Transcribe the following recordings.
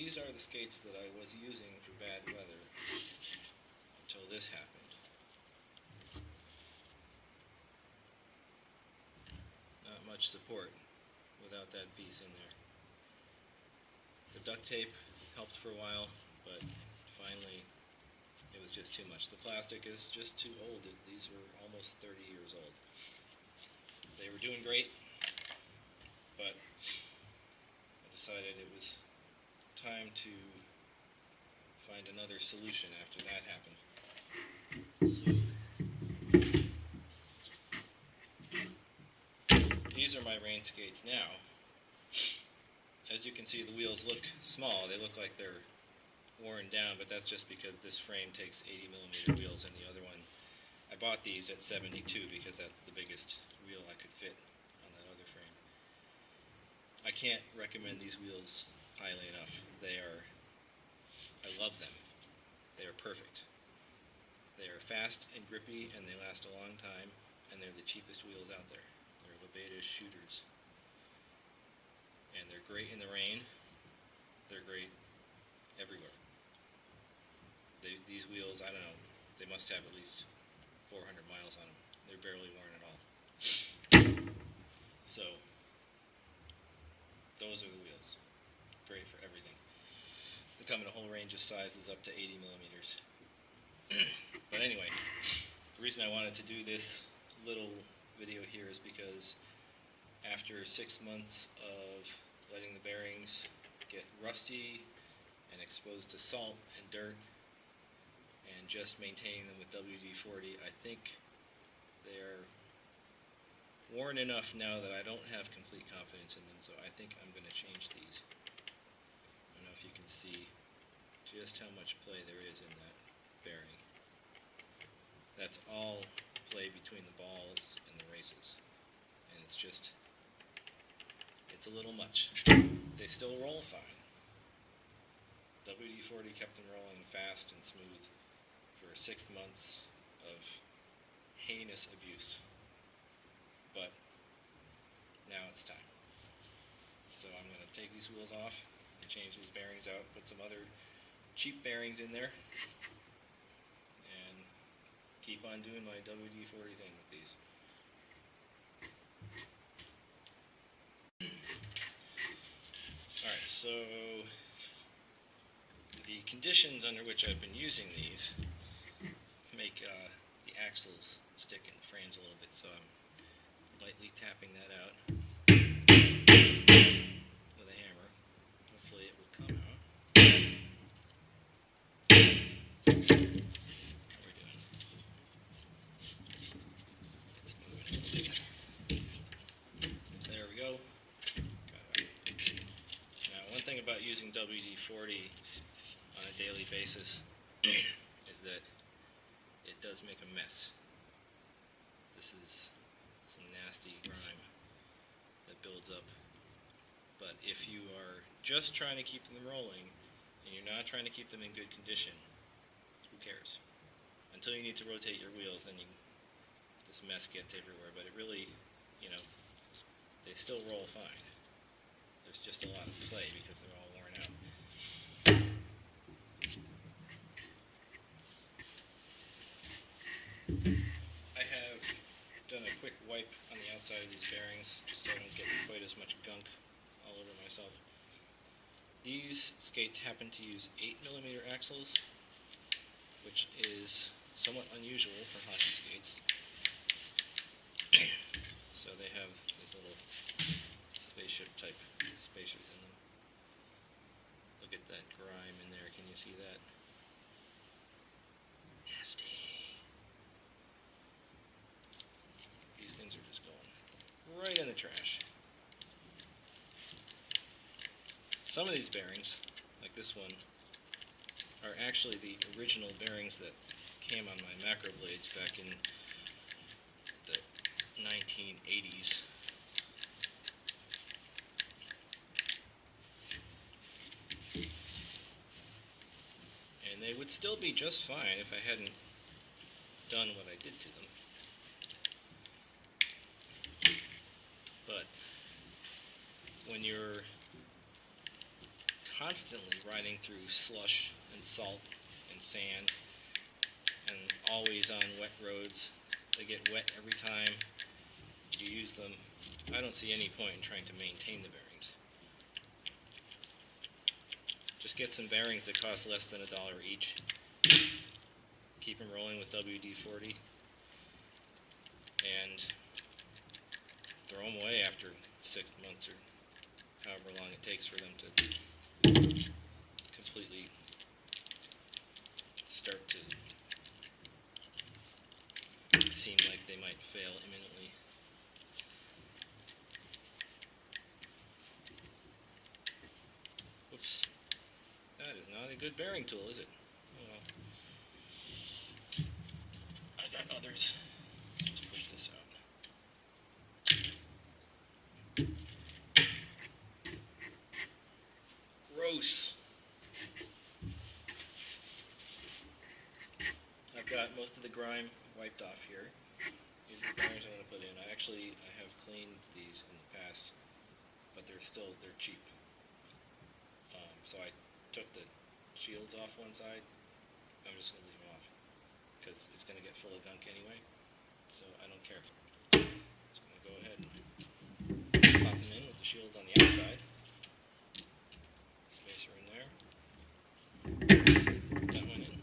these are the skates that I was using for bad weather until this happened. Not much support without that piece in there. The duct tape helped for a while, but finally it was just too much. The plastic is just too old. These were almost 30 years old. They were doing great, but I decided it was time to find another solution after that happened. So these are my rain skates now. As you can see, the wheels look small. They look like they're worn down, but that's just because this frame takes 80 millimeter wheels, and the other one, I bought these at 72 because that's the biggest wheel I could fit on that other frame. I can't recommend these wheels highly enough. I love them. They are perfect. They are fast and grippy, and they last a long time, and they're the cheapest wheels out there. They're Lobeta shooters. And they're great in the rain. They're great everywhere. These wheels, I don't know, they must have at least 400 miles on them. They're barely worn at all. So, those are the wheels. Great for everything. They come in a whole range of sizes up to 80 millimeters. But anyway, the reason I wanted to do this little video here is because after 6 months of letting the bearings get rusty and exposed to salt and dirt and just maintaining them with WD-40, I think they're worn enough now that I don't have complete confidence in them, so I think I'm going to change these. I don't know if you can see just how much play there is in that bearing. That's all play between the balls and the races, and it's a little much. They still roll fine. WD-40 kept them rolling fast and smooth for 6 months of heinous abuse. But now it's time. So I'm going to take these wheels off and change these bearings out, put some other cheap bearings in there, and keep on doing my WD-40 thing with these. Alright, so the conditions under which I've been using these make the axles stick in the frames a little bit, so I'm lightly tapping that out with a hammer. Hopefully it will come out. What are we doing? It's moving a little bit. There we go. Got it out. Now, one thing about using WD-40 on a daily basis is that it does make a mess. This is some nasty grime that builds up. But if you are just trying to keep them rolling and you're not trying to keep them in good condition, who cares? Until you need to rotate your wheels, then this mess gets everywhere. But it really, they still roll fine. There's just a lot of play because they're all worn out. I have done a quick wipe on the outside of these bearings just so I don't get quite as much gunk all over myself. These skates happen to use 8mm axles, which is somewhat unusual for hockey skates. So they have these little spaceship type spacers in them. Look at that grime in there, can you see that? Nasty. These things are just going right in the trash. Some of these bearings, like this one, are actually the original bearings that came on my macro blades back in the 1980s. And they would still be just fine if I hadn't done what I did to them. But when you're constantly riding through slush and salt and sand, and always on wet roads. They get wet every time you use them. I don't see any point in trying to maintain the bearings. Just get some bearings that cost less than $1 each. Keep them rolling with WD-40 and throw them away after 6 months or however long it takes for them to completely start to seem like they might fail imminently. Oops. That is not a good bearing tool, is it? Oh well. I got others. Let's push this out. Gross. I've got most of the grime wiped off here. These are the bearings I'm going to put in. I have cleaned these in the past, but they're cheap. So I took the shields off one side. I'm just going to leave them off because it's going to get full of gunk anyway, so I don't care. Just going to go ahead and pop them in with the shields on the outside. Spacer in there. Put that one in.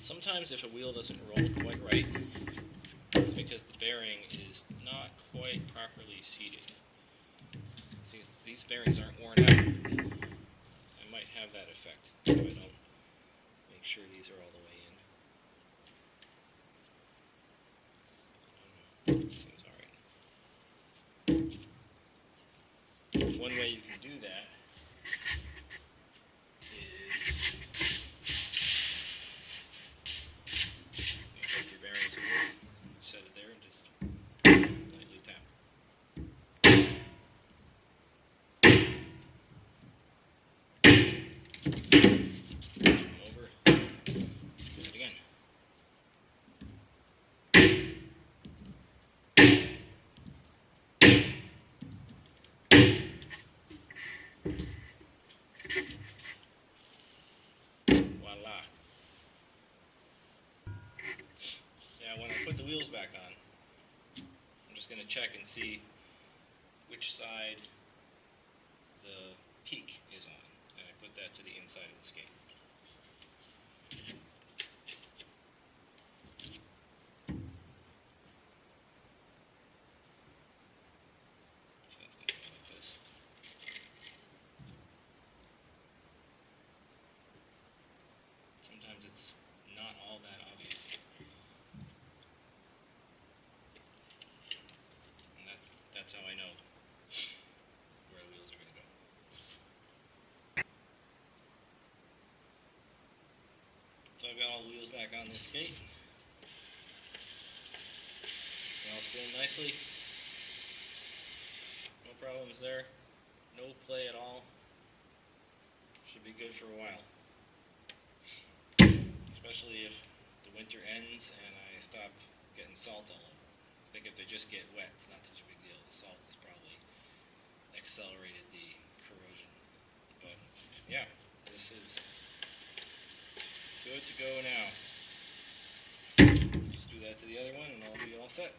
Sometimes if a wheel doesn't roll quite right, it's because the bearing is not quite properly seated. These bearings aren't worn out. I might have that effect if I don't make sure these are all the way in. Seems alright. One way you can do that is you take your bearing tool, set it there, and just lightly tap. Over. Do it again. Voila. Yeah, when I put the wheels back on, I'm just going to check and see which side the peak is on, and I put that to the inside of the skate. So that's going to go like this. Sometimes it's not all that obvious. And that's how I know where the wheels are going to go. So I've got all the wheels back on this skate. They all spin nicely. No problems there. No play at all. Should be good for a while. Especially if the winter ends and I stop getting salt all over. I think if they just get wet, it's not such a big deal. The salt has probably accelerated the corrosion. But yeah, this is good to go now. Just do that to the other one and I'll be all set.